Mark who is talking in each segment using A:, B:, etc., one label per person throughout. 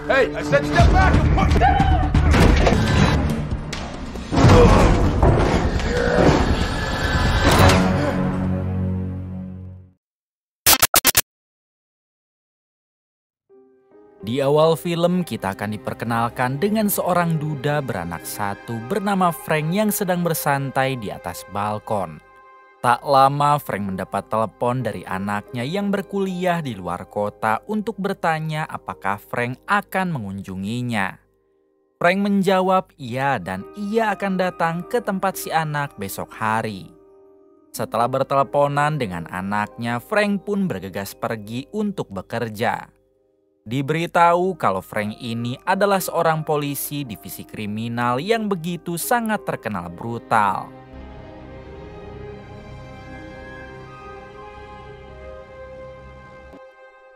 A: Hey, I said step back and put...
B: Di awal film kita akan diperkenalkan dengan seorang duda beranak satu bernama Frank yang sedang bersantai di atas balkon. Tak lama Frank mendapat telepon dari anaknya yang berkuliah di luar kota untuk bertanya apakah Frank akan mengunjunginya. Frank menjawab iya dan ia akan datang ke tempat si anak besok hari. Setelah berteleponan dengan anaknya, Frank pun bergegas pergi untuk bekerja. Diberitahu kalau Frank ini adalah seorang polisi divisi kriminal yang begitu sangat terkenal brutal.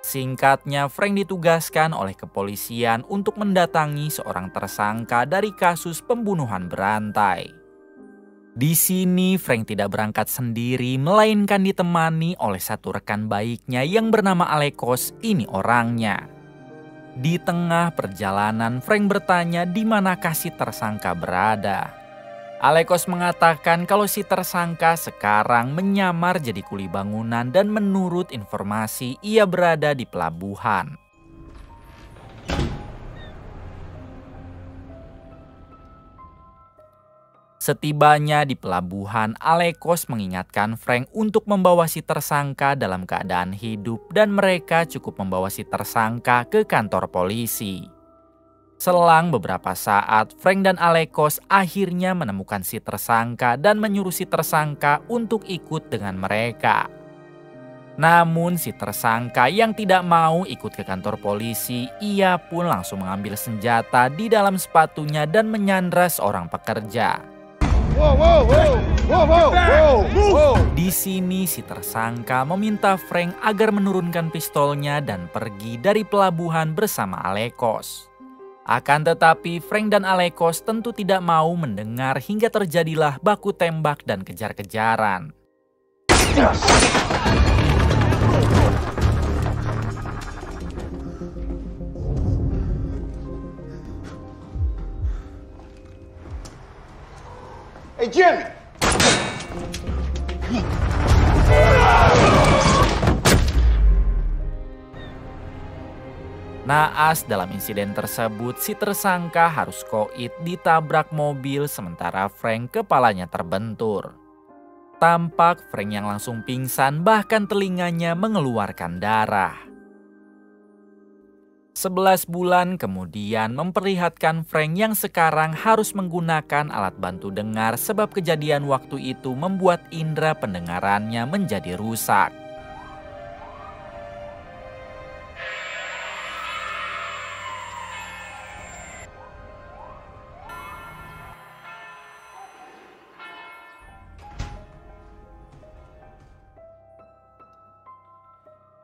B: Singkatnya, Frank ditugaskan oleh kepolisian untuk mendatangi seorang tersangka dari kasus pembunuhan berantai. Di sini Frank tidak berangkat sendiri, melainkan ditemani oleh satu rekan baiknya yang bernama Alekos. Ini orangnya. Di tengah perjalanan, Frank bertanya di manakah si tersangka berada. Alekos mengatakan kalau si tersangka sekarang menyamar jadi kuli bangunan dan menurut informasi ia berada di pelabuhan. Setibanya di pelabuhan, Alekos mengingatkan Frank untuk membawa si tersangka dalam keadaan hidup dan mereka cukup membawa si tersangka ke kantor polisi. Selang beberapa saat, Frank dan Alekos akhirnya menemukan si tersangka dan menyuruh si tersangka untuk ikut dengan mereka. Namun si tersangka yang tidak mau ikut ke kantor polisi, ia pun langsung mengambil senjata di dalam sepatunya dan menyandra seorang pekerja. Di sini si tersangka meminta Frank agar menurunkan pistolnya dan pergi dari pelabuhan bersama Alekos. Akan tetapi Frank dan Alekos tentu tidak mau mendengar hingga terjadilah baku tembak dan kejar-kejaran.
A: Hey, Jimmy!
B: Naas dalam insiden tersebut, si tersangka harus koit ditabrak mobil sementara Frank kepalanya terbentur. Tampak Frank yang langsung pingsan bahkan telinganya mengeluarkan darah. 11 bulan kemudian memperlihatkan Frank yang sekarang harus menggunakan alat bantu dengar sebab kejadian waktu itu membuat indera pendengarannya menjadi rusak.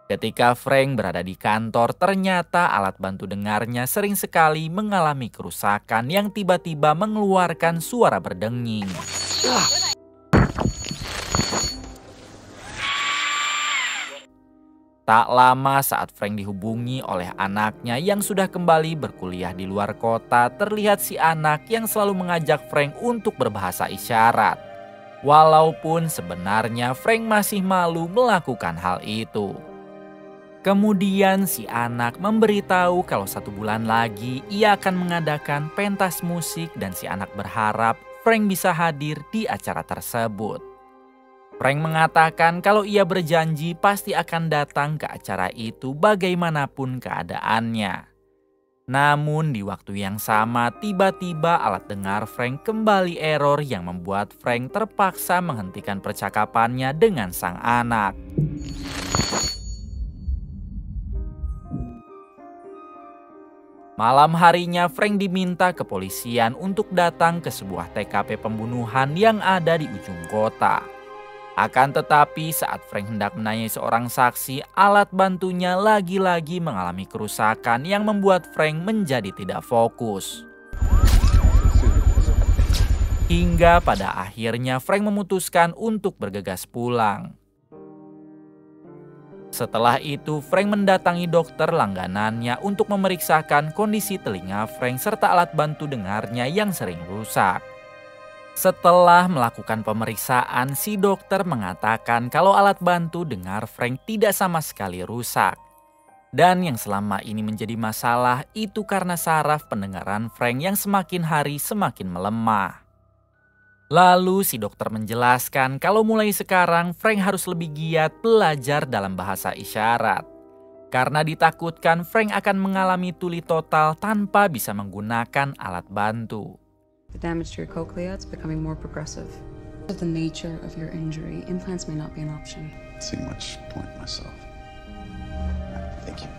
B: Ketika Frank berada di kantor, ternyata alat bantu dengarnya sering sekali mengalami kerusakan yang tiba-tiba mengeluarkan suara berdenging. Tak lama saat Frank dihubungi oleh anaknya yang sudah kembali berkuliah di luar kota, terlihat si anak yang selalu mengajak Frank untuk berbahasa isyarat. Walaupun sebenarnya Frank masih malu melakukan hal itu. Kemudian si anak memberitahu kalau 1 bulan lagi ia akan mengadakan pentas musik dan si anak berharap Frank bisa hadir di acara tersebut. Frank mengatakan kalau ia berjanji pasti akan datang ke acara itu bagaimanapun keadaannya. Namun di waktu yang sama tiba-tiba alat dengar Frank kembali error yang membuat Frank terpaksa menghentikan percakapannya dengan sang anak. Malam harinya Frank diminta kepolisian untuk datang ke sebuah TKP pembunuhan yang ada di ujung kota. Akan tetapi saat Frank hendak menanyai seorang saksi, alat bantunya lagi-lagi mengalami kerusakan yang membuat Frank menjadi tidak fokus. Hingga pada akhirnya Frank memutuskan untuk bergegas pulang. Setelah itu, Frank mendatangi dokter langganannya untuk memeriksakan kondisi telinga Frank serta alat bantu dengarnya yang sering rusak. Setelah melakukan pemeriksaan, si dokter mengatakan kalau alat bantu dengar Frank tidak sama sekali rusak. Dan yang selama ini menjadi masalah itu karena saraf pendengaran Frank yang semakin hari semakin melemah. Lalu si dokter menjelaskan kalau mulai sekarang Frank harus lebih giat belajar dalam bahasa isyarat. Karena ditakutkan Frank akan mengalami tuli total tanpa bisa menggunakan alat bantu.
C: The damage to your cochlea is becoming more progressive. Of the nature of your injury, implants may not be an option.
D: See much point myself. Thank you.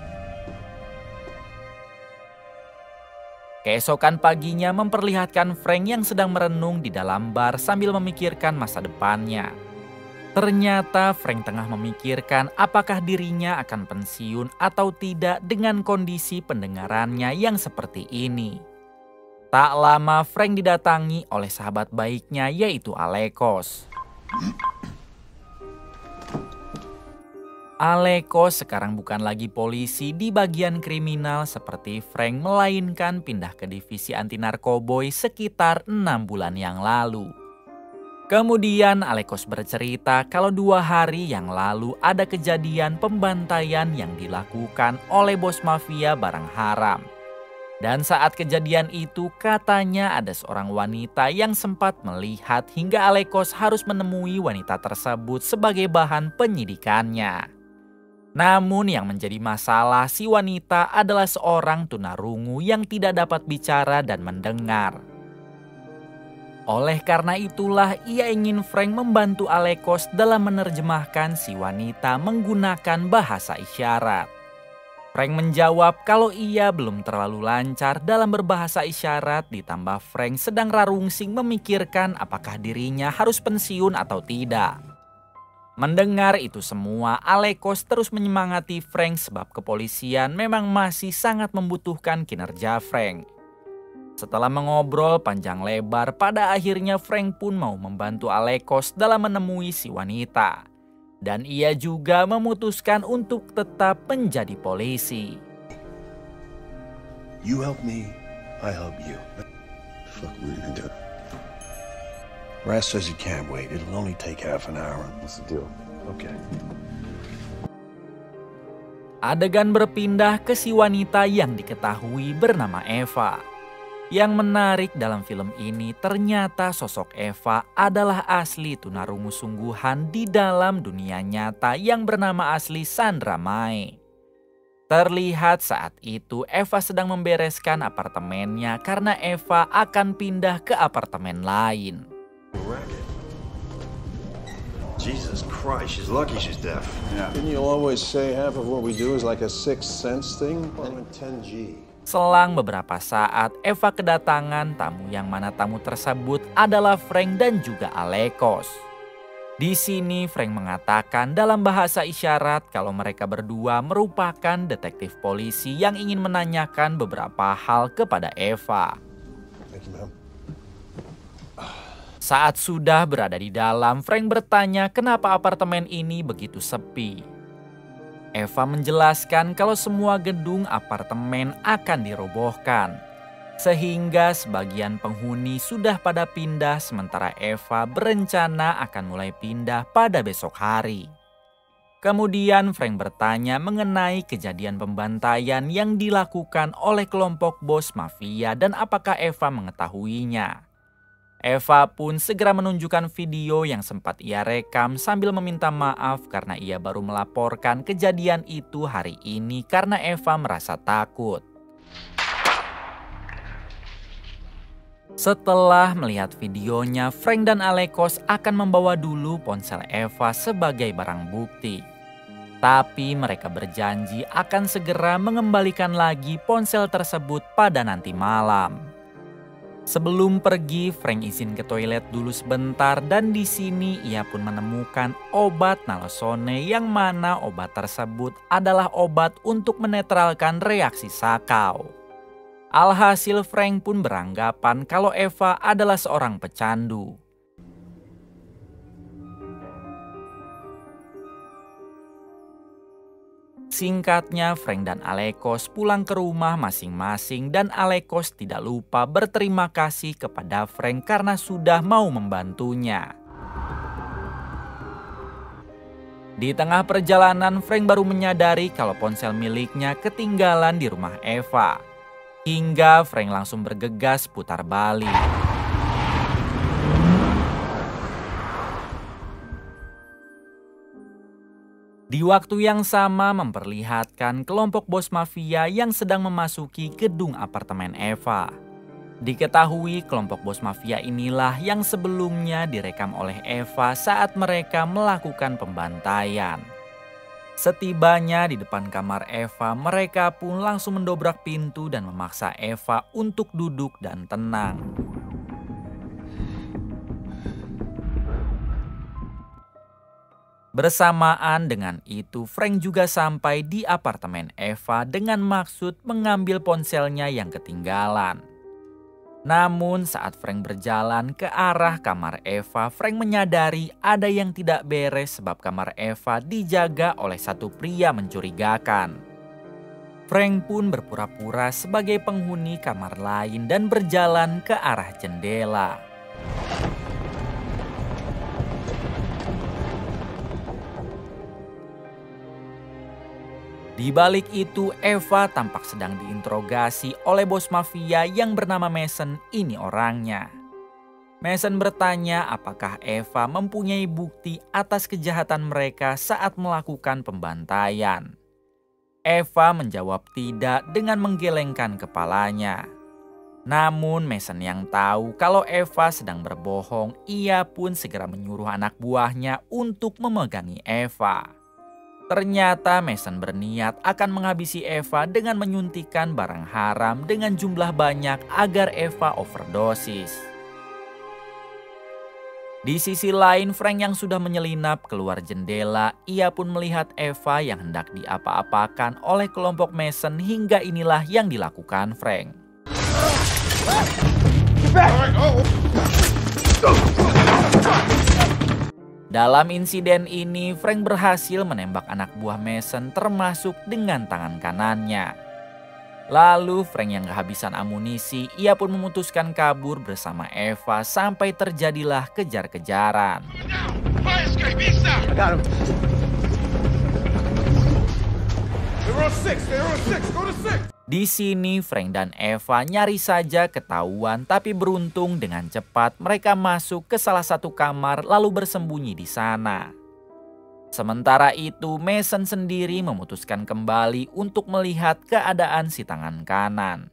B: Keesokan paginya memperlihatkan Frank yang sedang merenung di dalam bar sambil memikirkan masa depannya. Ternyata Frank tengah memikirkan apakah dirinya akan pensiun atau tidak dengan kondisi pendengarannya yang seperti ini. Tak lama Frank didatangi oleh sahabat baiknya yaitu Alekos. Alekos sekarang bukan lagi polisi di bagian kriminal seperti Frank, melainkan pindah ke divisi anti narkoboy sekitar 6 bulan yang lalu. Kemudian Alekos bercerita kalau 2 hari yang lalu ada kejadian pembantaian yang dilakukan oleh bos mafia barang haram. Dan saat kejadian itu katanya ada seorang wanita yang sempat melihat hingga Alekos harus menemui wanita tersebut sebagai bahan penyidikannya. Namun yang menjadi masalah, si wanita adalah seorang tunarungu yang tidak dapat bicara dan mendengar. Oleh karena itulah ia ingin Frank membantu Alekos dalam menerjemahkan si wanita menggunakan bahasa isyarat. Frank menjawab kalau ia belum terlalu lancar dalam berbahasa isyarat, ditambah Frank sedang rarungsing memikirkan apakah dirinya harus pensiun atau tidak. Mendengar itu semua, Alekos terus menyemangati Frank sebab kepolisian memang masih sangat membutuhkan kinerja Frank. Setelah mengobrol panjang lebar, pada akhirnya Frank pun mau membantu Alekos dalam menemui si wanita. Dan ia juga memutuskan untuk tetap menjadi polisi.
D: You help me, I help you. Fuck, we're gonna do. Raz says you can't wait. It'll only take half an hour. What's the deal? Okay.
B: Adegan berpindah ke si wanita yang diketahui bernama Eva. Yang menarik dalam film ini ternyata sosok Eva adalah asli tunarungu sungguhan di dalam dunia nyata yang bernama asli Sandra Mae. Terlihat saat itu Eva sedang membereskan apartemennya karena Eva akan pindah ke apartemen lain.
E: Jesus Christ, she's lucky she's deaf.
D: Yeah. Didn't you always say half of what we do is like a sixth sense thing? 10G.
B: Selang beberapa saat, Eva kedatangan tamu yang mana tamu tersebut adalah Frank dan juga Alekos. Di sini Frank mengatakan dalam bahasa isyarat kalau mereka berdua merupakan detektif polisi yang ingin menanyakan beberapa hal kepada Eva.
D: Thank you, ma'am.
B: Saat sudah berada di dalam, Frank bertanya kenapa apartemen ini begitu sepi. Eva menjelaskan kalau semua gedung apartemen akan dirobohkan. Sehingga sebagian penghuni sudah pada pindah sementara Eva berencana akan mulai pindah pada besok hari. Kemudian Frank bertanya mengenai kejadian pembantaian yang dilakukan oleh kelompok bos mafia dan apakah Eva mengetahuinya. Eva pun segera menunjukkan video yang sempat ia rekam sambil meminta maaf karena ia baru melaporkan kejadian itu hari ini karena Eva merasa takut. Setelah melihat videonya, Frank dan Alekos akan membawa dulu ponsel Eva sebagai barang bukti. Tapi mereka berjanji akan segera mengembalikan lagi ponsel tersebut pada nanti malam. Sebelum pergi, Frank izin ke toilet dulu sebentar dan di sini ia pun menemukan obat nalosone yang mana obat tersebut adalah obat untuk menetralkan reaksi sakau. Alhasil Frank pun beranggapan kalau Eva adalah seorang pecandu. Singkatnya, Frank dan Alekos pulang ke rumah masing-masing dan Alekos tidak lupa berterima kasih kepada Frank karena sudah mau membantunya. Di tengah perjalanan, Frank baru menyadari kalau ponsel miliknya ketinggalan di rumah Eva. Hingga Frank langsung bergegas putar balik. Di waktu yang sama memperlihatkan kelompok bos mafia yang sedang memasuki gedung apartemen Eva. Diketahui kelompok bos mafia inilah yang sebelumnya direkam oleh Eva saat mereka melakukan pembantaian. Setibanya di depan kamar Eva, mereka pun langsung mendobrak pintu dan memaksa Eva untuk duduk dan tenang. Bersamaan dengan itu, Frank juga sampai di apartemen Eva dengan maksud mengambil ponselnya yang ketinggalan. Namun saat Frank berjalan ke arah kamar Eva, Frank menyadari ada yang tidak beres sebab kamar Eva dijaga oleh satu pria mencurigakan. Frank pun berpura-pura sebagai penghuni kamar lain dan berjalan ke arah jendela. Di balik itu, Eva tampak sedang diinterogasi oleh bos mafia yang bernama Mason. Ini orangnya. Mason bertanya apakah Eva mempunyai bukti atas kejahatan mereka saat melakukan pembantaian. Eva menjawab tidak dengan menggelengkan kepalanya. Namun Mason yang tahu kalau Eva sedang berbohong, ia pun segera menyuruh anak buahnya untuk memegangi Eva. Ternyata Mason berniat akan menghabisi Eva dengan menyuntikkan barang haram dengan jumlah banyak agar Eva overdosis. Di sisi lain, Frank yang sudah menyelinap keluar jendela, ia pun melihat Eva yang hendak diapa-apakan oleh kelompok Mason hingga inilah yang dilakukan Frank. Dalam insiden ini, Frank berhasil menembak anak buah Mason termasuk dengan tangan kanannya. Lalu Frank yang kehabisan amunisi, ia pun memutuskan kabur bersama Eva sampai terjadilah kejar-kejaran. Di sini Frank dan Eva nyaris saja ketahuan, tapi beruntung dengan cepat mereka masuk ke salah satu kamar lalu bersembunyi di sana. Sementara itu Mason sendiri memutuskan kembali untuk melihat keadaan si tangan kanan.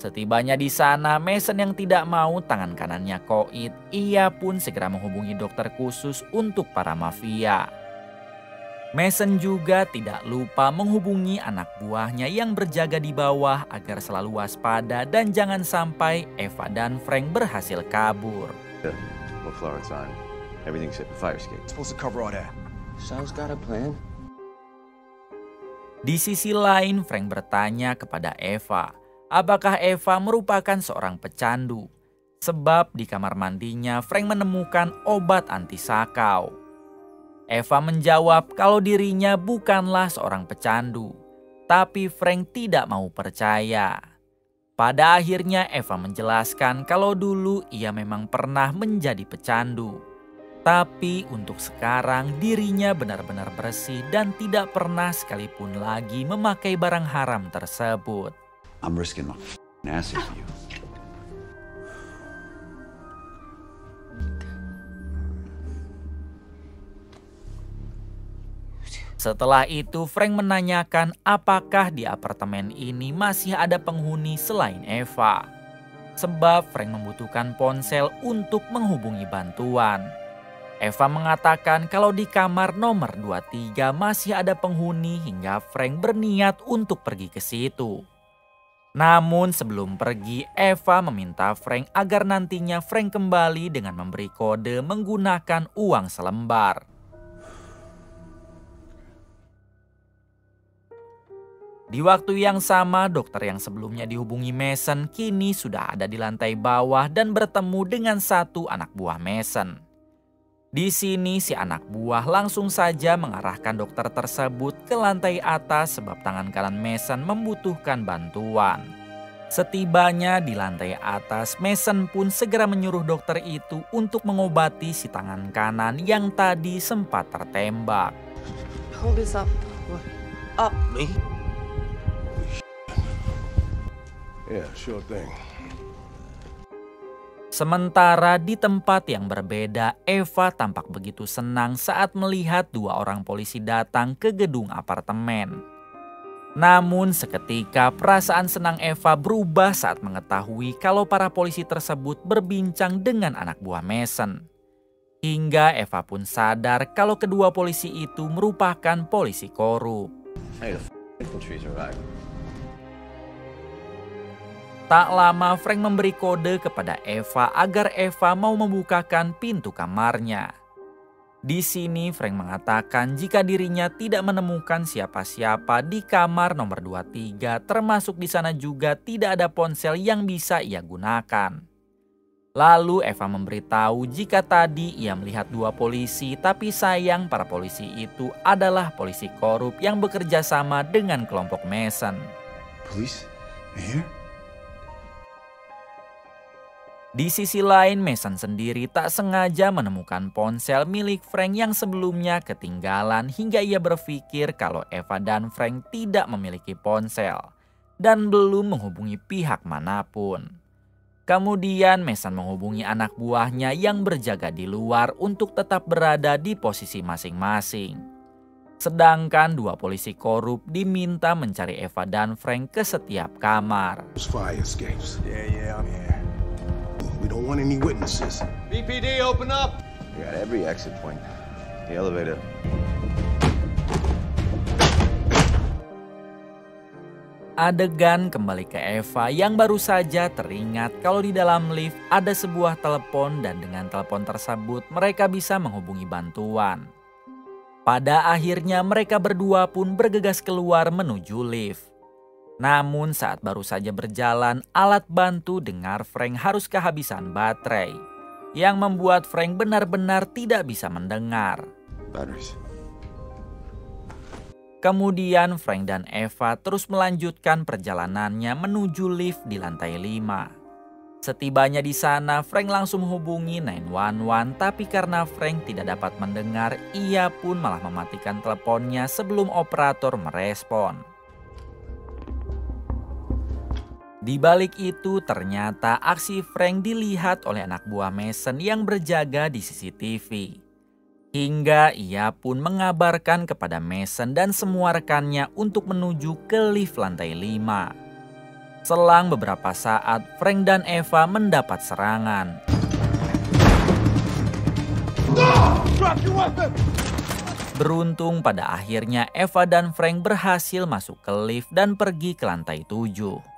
B: Setibanya di sana, Mason yang tidak mau tangan kanannya koit, ia pun segera menghubungi dokter khusus untuk para mafia. Mason juga tidak lupa menghubungi anak buahnya yang berjaga di bawah agar selalu waspada dan jangan sampai Eva dan Frank berhasil kabur.
E: What floor it's on? Everything except the fire escape.
A: Supposed to cover all that.
D: Sal's got a plan.
B: Di sisi lain, Frank bertanya kepada Eva, apakah Eva merupakan seorang pecandu? Sebab di kamar mandinya Frank menemukan obat anti sakau. Eva menjawab kalau dirinya bukanlah seorang pecandu, tapi Frank tidak mau percaya. Pada akhirnya Eva menjelaskan kalau dulu ia memang pernah menjadi pecandu. Tapi untuk sekarang dirinya benar-benar bersih dan tidak pernah sekalipun lagi memakai barang haram tersebut.
E: I'm risking my ass for you.
B: Setelah itu Frank menanyakan apakah di apartemen ini masih ada penghuni selain Eva. Sebab Frank membutuhkan ponsel untuk menghubungi bantuan. Eva mengatakan kalau di kamar nomor 23 masih ada penghuni hingga Frank berniat untuk pergi ke situ. Namun sebelum pergi, Eva meminta Frank agar nantinya Frank kembali dengan memberi kode menggunakan uang selembar. Di waktu yang sama, dokter yang sebelumnya dihubungi Mason kini sudah ada di lantai bawah dan bertemu dengan satu anak buah Mason. Di sini si anak buah langsung saja mengarahkan dokter tersebut ke lantai atas sebab tangan kanan Mason membutuhkan bantuan. Setibanya di lantai atas, Mason pun segera menyuruh dokter itu untuk mengobati si tangan kanan yang tadi sempat tertembak.
C: Hold this up. Up.
D: Me? Yeah, sure thing.
B: Sementara di tempat yang berbeda, Eva tampak begitu senang saat melihat 2 orang polisi datang ke gedung apartemen. Namun seketika perasaan senang Eva berubah saat mengetahui kalau para polisi tersebut berbincang dengan anak buah Mason. Hingga Eva pun sadar kalau kedua polisi itu merupakan polisi korup.
E: Hey, the infantry's arrived.
B: Tak lama Frank memberi kode kepada Eva agar Eva mau membukakan pintu kamarnya. Di sini Frank mengatakan jika dirinya tidak menemukan siapa-siapa di kamar nomor 23, termasuk di sana juga tidak ada ponsel yang bisa ia gunakan. Lalu Eva memberitahu jika tadi ia melihat 2 polisi, tapi sayang para polisi itu adalah polisi korup yang bekerja sama dengan kelompok Mason.
D: Police? Here?
B: Di sisi lain, Mason sendiri tak sengaja menemukan ponsel milik Frank yang sebelumnya ketinggalan hingga ia berpikir kalau Eva dan Frank tidak memiliki ponsel dan belum menghubungi pihak manapun. Kemudian Mason menghubungi anak buahnya yang berjaga di luar untuk tetap berada di posisi masing-masing. Sedangkan 2 polisi korup diminta mencari Eva dan Frank ke setiap kamar.
D: Those fire escapes. Yeah, I'm here. We don't want any witnesses.
A: BPD, open up!
E: We got every exit point. The elevator.
B: Adegan kembali ke Eva yang baru saja teringat kalau di dalam lift ada sebuah telepon dan dengan telepon tersebut mereka bisa menghubungi bantuan. Pada akhirnya mereka berdua pun bergegas keluar menuju lift. Namun saat baru saja berjalan, alat bantu dengar Frank harus kehabisan baterai, yang membuat Frank benar-benar tidak bisa mendengar.
E: Batteries.
B: Kemudian Frank dan Eva terus melanjutkan perjalanannya menuju lift di lantai 5. Setibanya di sana, Frank langsung menghubungi 911, tapi karena Frank tidak dapat mendengar, ia pun malah mematikan teleponnya sebelum operator merespon. Di balik itu ternyata aksi Frank dilihat oleh anak buah Mason yang berjaga di CCTV. Hingga ia pun mengabarkan kepada Mason dan semua rekannya untuk menuju ke lift lantai 5. Selang beberapa saat, Frank dan Eva mendapat serangan.
A: Drop your weapon!
B: Beruntung pada akhirnya Eva dan Frank berhasil masuk ke lift dan pergi ke lantai 7.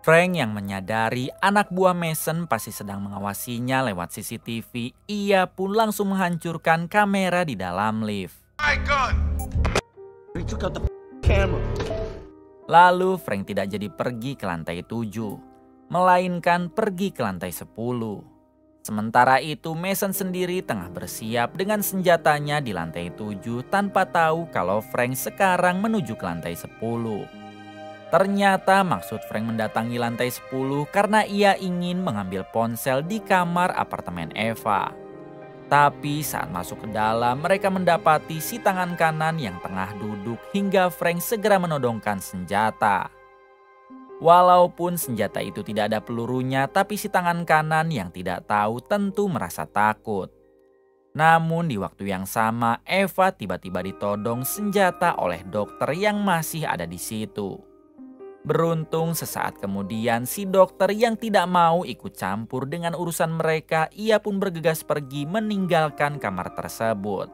B: Frank yang menyadari anak buah Mason pasti sedang mengawasinya lewat CCTV, ia pun langsung menghancurkan kamera di dalam lift.
A: My gun!
D: We took out the camera.
B: Lalu Frank tidak jadi pergi ke lantai 7, melainkan pergi ke lantai 10. Sementara itu Mason sendiri tengah bersiap dengan senjatanya di lantai 7 tanpa tahu kalau Frank sekarang menuju ke lantai 10. Ternyata maksud Frank mendatangi lantai 10 karena ia ingin mengambil ponsel di kamar apartemen Eva. Tapi saat masuk ke dalam mereka mendapati si tangan kanan yang tengah duduk hingga Frank segera menodongkan senjata. Walaupun senjata itu tidak ada pelurunya, tapi si tangan kanan yang tidak tahu tentu merasa takut. Namun di waktu yang sama Eva tiba-tiba ditodong senjata oleh dokter yang masih ada di situ. Beruntung sesaat kemudian si dokter yang tidak mau ikut campur dengan urusan mereka, ia pun bergegas pergi meninggalkan kamar tersebut.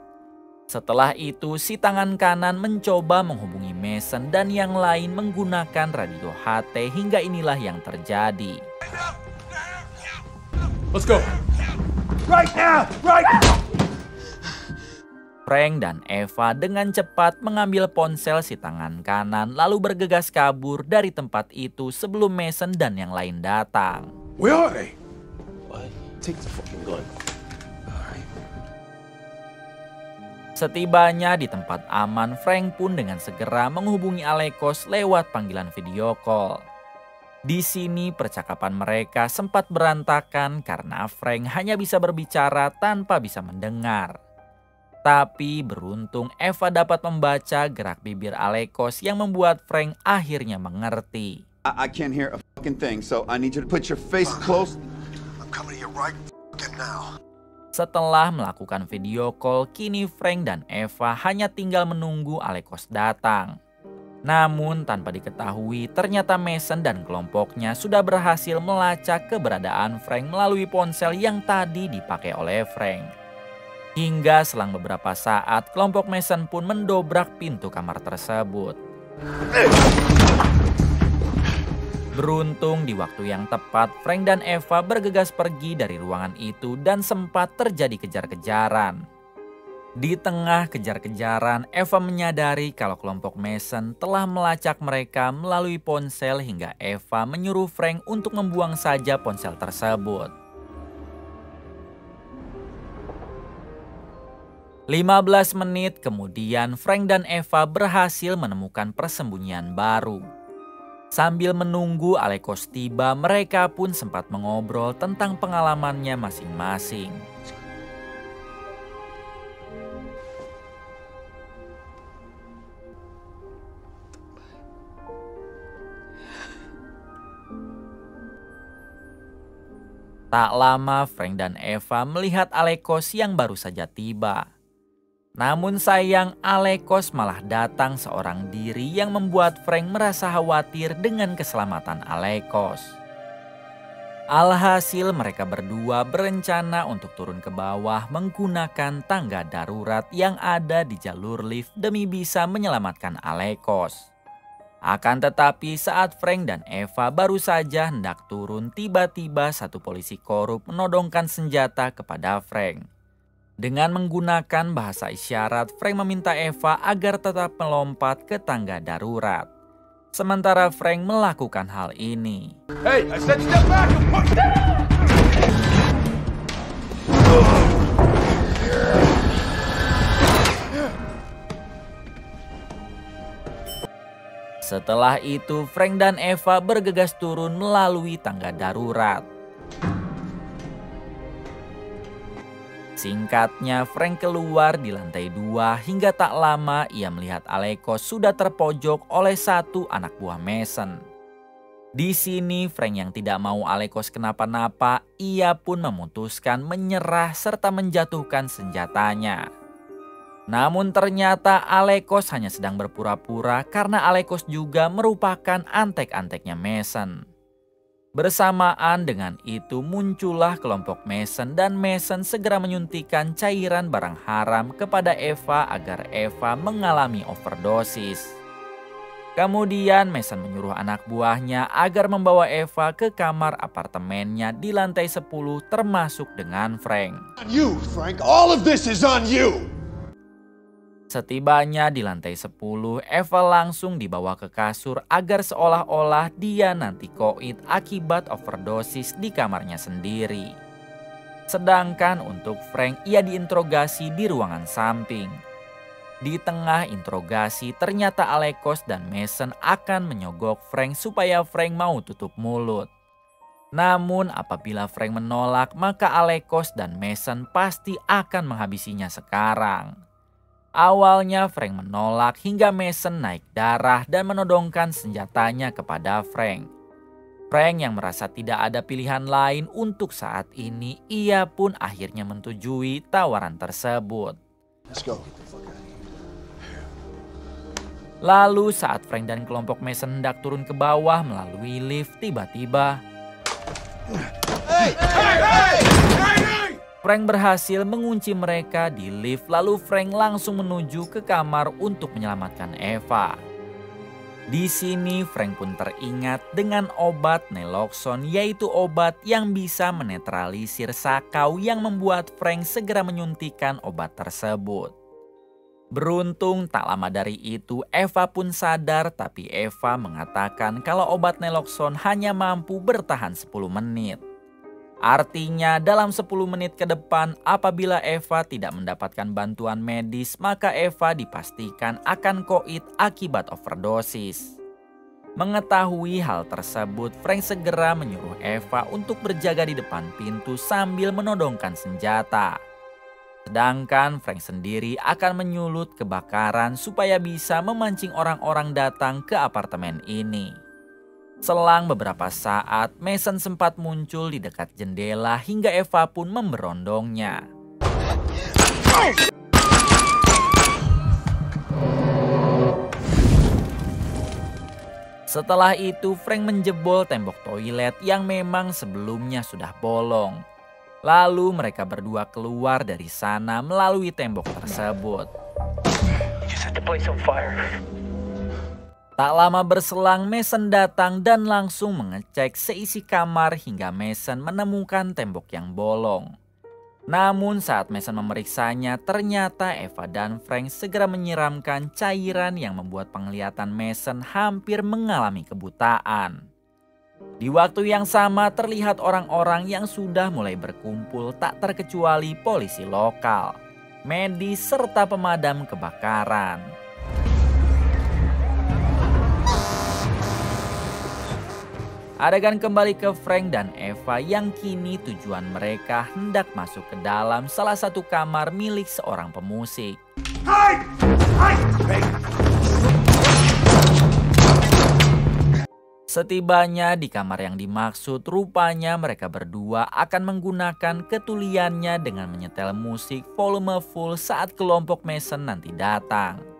B: Setelah itu si tangan kanan mencoba menghubungi Mason dan yang lain menggunakan radio HT hingga inilah yang terjadi.
A: Let's go! Right now! Right now!
B: Frank dan Eva dengan cepat mengambil ponsel si tangan kanan lalu bergegas kabur dari tempat itu sebelum Mason dan yang lain datang.
D: Where are they?
E: What?
D: Take the fucking gun.
B: Setibanya di tempat aman, Frank pun dengan segera menghubungi Alekos lewat panggilan video call. Di sini percakapan mereka sempat berantakan karena Frank hanya bisa berbicara tanpa bisa mendengar. Tapi beruntung Eva dapat membaca gerak bibir Alekos yang membuat Frank akhirnya mengerti.
F: I can't hear a fucking thing, so I need you to put your face close.
D: I'm coming to you right now.
B: Setelah melakukan video call, kini Frank dan Eva hanya tinggal menunggu Alekos datang. Namun tanpa diketahui, ternyata Mason dan kelompoknya sudah berhasil melacak keberadaan Frank melalui ponsel yang tadi dipakai oleh Frank. Hingga selang beberapa saat, kelompok Mason pun mendobrak pintu kamar tersebut. Beruntung di waktu yang tepat, Frank dan Eva bergegas pergi dari ruangan itu dan sempat terjadi kejar-kejaran. Di tengah kejar-kejaran, Eva menyadari kalau kelompok Mason telah melacak mereka melalui ponsel hingga Eva menyuruh Frank untuk membuang saja ponsel tersebut. 15 menit kemudian, Frank dan Eva berhasil menemukan persembunyian baru. Sambil menunggu Alekos tiba, mereka pun sempat mengobrol tentang pengalamannya masing-masing. Tak lama, Frank dan Eva melihat Alekos yang baru saja tiba. Namun sayang, Alekos malah datang seorang diri yang membuat Frank merasa khawatir dengan keselamatan Alekos. Alhasil mereka berdua berencana untuk turun ke bawah menggunakan tangga darurat yang ada di jalur lift demi bisa menyelamatkan Alekos. Akan tetapi saat Frank dan Eva baru saja hendak turun, tiba-tiba satu polisi korup menodongkan senjata kepada Frank. Dengan menggunakan bahasa isyarat, Frank meminta Eva agar tetap melompat ke tangga darurat. Sementara Frank melakukan hal ini.
A: Hey, I said step back and push down!
B: Setelah itu, Frank dan Eva bergegas turun melalui tangga darurat. Singkatnya, Frank keluar di lantai 2 hingga tak lama ia melihat Alekos sudah terpojok oleh satu anak buah Mason. Di sini Frank yang tidak mau Alekos kenapa-napa, ia pun memutuskan menyerah serta menjatuhkan senjatanya. Namun ternyata Alekos hanya sedang berpura-pura karena Alekos juga merupakan antek-anteknya Mason. Bersamaan dengan itu muncullah kelompok Mason dan Mason segera menyuntikkan cairan barang haram kepada Eva agar Eva mengalami overdosis. Kemudian Mason menyuruh anak buahnya agar membawa Eva ke kamar apartemennya di lantai 10 termasuk dengan Frank.
A: On you, Frank. All of this is on you.
B: Setibanya di lantai 10, Eva langsung dibawa ke kasur agar seolah-olah dia nanti koit akibat overdosis di kamarnya sendiri. Sedangkan untuk Frank, ia diinterogasi di ruangan samping. Di tengah interogasi, ternyata Alekos dan Mason akan menyogok Frank supaya Frank mau tutup mulut. Namun apabila Frank menolak, maka Alekos dan Mason pasti akan menghabisinya sekarang. Awalnya Frank menolak hingga Mason naik darah dan menodongkan senjatanya kepada Frank. Frank yang merasa tidak ada pilihan lain untuk saat ini, ia pun akhirnya menyetujui tawaran tersebut.
D: Let's go.
B: Lalu saat Frank dan kelompok Mason hendak turun ke bawah melalui lift, tiba-tiba Frank berhasil mengunci mereka di lift, lalu Frank langsung menuju ke kamar untuk menyelamatkan Eva. Di sini Frank pun teringat dengan obat naloxone, yaitu obat yang bisa menetralisir sakau yang membuat Frank segera menyuntikkan obat tersebut. Beruntung tak lama dari itu Eva pun sadar, tapi Eva mengatakan kalau obat naloxone hanya mampu bertahan 10 menit. Artinya dalam 10 menit ke depan apabila Eva tidak mendapatkan bantuan medis, maka Eva dipastikan akan koit akibat overdosis. Mengetahui hal tersebut, Frank segera menyuruh Eva untuk berjaga di depan pintu sambil menodongkan senjata. Sedangkan Frank sendiri akan menyulut kebakaran supaya bisa memancing orang-orang datang ke apartemen ini. Selang beberapa saat, Mason sempat muncul di dekat jendela hingga Eva pun memberondongnya. Setelah itu, Frank menjebol tembok toilet yang memang sebelumnya sudah bolong. Lalu mereka berdua keluar dari sana melalui tembok tersebut. Tak lama berselang, Mason datang dan langsung mengecek seisi kamar hingga Mason menemukan tembok yang bolong. Namun saat Mason memeriksanya, ternyata Eva dan Frank segera menyiramkan cairan yang membuat penglihatan Mason hampir mengalami kebutaan. Di waktu yang sama terlihat orang-orang yang sudah mulai berkumpul, tak terkecuali polisi lokal, medis, serta pemadam kebakaran. Adegan kembali ke Frank dan Eva yang kini tujuan mereka hendak masuk ke dalam salah satu kamar milik seorang pemusik. Setibanya di kamar yang dimaksud, rupanya mereka berdua akan menggunakan ketuliannya dengan menyetel musik volume full saat kelompok Mason nanti datang.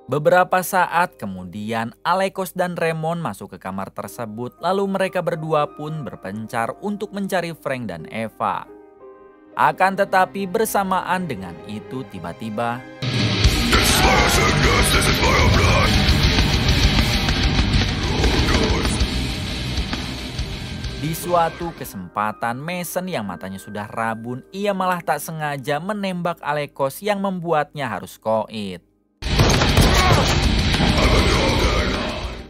B: Beberapa saat kemudian, Alekos dan Raymond masuk ke kamar tersebut, lalu mereka berdua pun berpencar untuk mencari Frank dan Eva. Akan tetapi bersamaan dengan itu tiba-tiba di suatu kesempatan, Mason yang matanya sudah rabun, ia malah tak sengaja menembak Alekos yang membuatnya harus koit.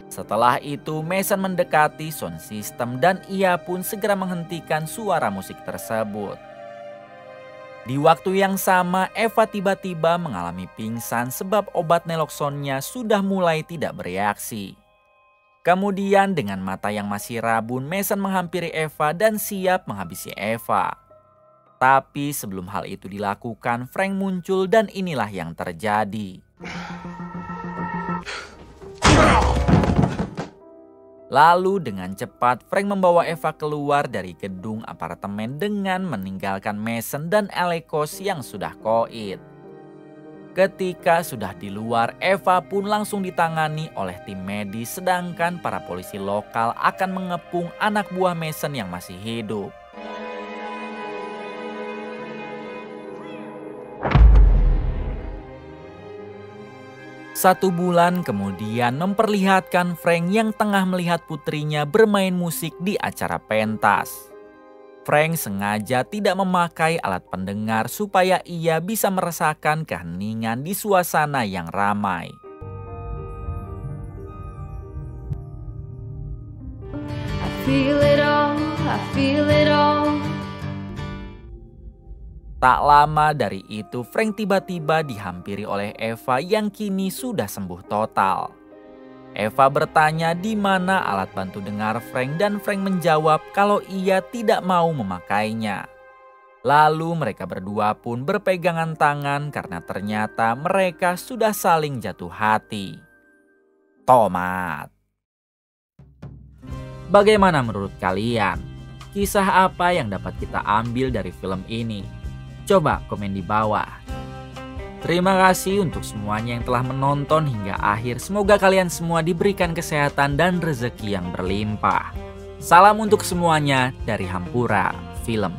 B: Setelah itu, Mason mendekati sound system dan ia pun segera menghentikan suara musik tersebut. Di waktu yang sama, Eva tiba-tiba mengalami pingsan sebab obat naloxonnya sudah mulai tidak bereaksi. Kemudian dengan mata yang masih rabun, Mason menghampiri Eva dan siap menghabisi Eva. Tapi sebelum hal itu dilakukan, Frank muncul dan inilah yang terjadi. Lalu dengan cepat Frank membawa Eva keluar dari gedung apartemen dengan meninggalkan Mason dan Alekos yang sudah koit. Ketika sudah di luar, Eva pun langsung ditangani oleh tim medis, sedangkan para polisi lokal akan mengepung anak buah Mason yang masih hidup. Satu bulan kemudian memperlihatkan Frank yang tengah melihat putrinya bermain musik di acara pentas. Frank sengaja tidak memakai alat pendengar supaya ia bisa merasakan keheningan di suasana yang ramai.
G: I feel it all, I feel it all.
B: Tak lama dari itu, Frank tiba-tiba dihampiri oleh Eva yang kini sudah sembuh total. Eva bertanya di mana alat bantu dengar Frank dan Frank menjawab kalau ia tidak mau memakainya. Lalu mereka berdua pun berpegangan tangan karena ternyata mereka sudah saling jatuh hati. Tomat. Bagaimana menurut kalian? Kisah apa yang dapat kita ambil dari film ini? Coba komen di bawah. Terima kasih untuk semuanya yang telah menonton hingga akhir. Semoga kalian semua diberikan kesehatan dan rezeki yang berlimpah. Salam untuk semuanya dari Hampura Film.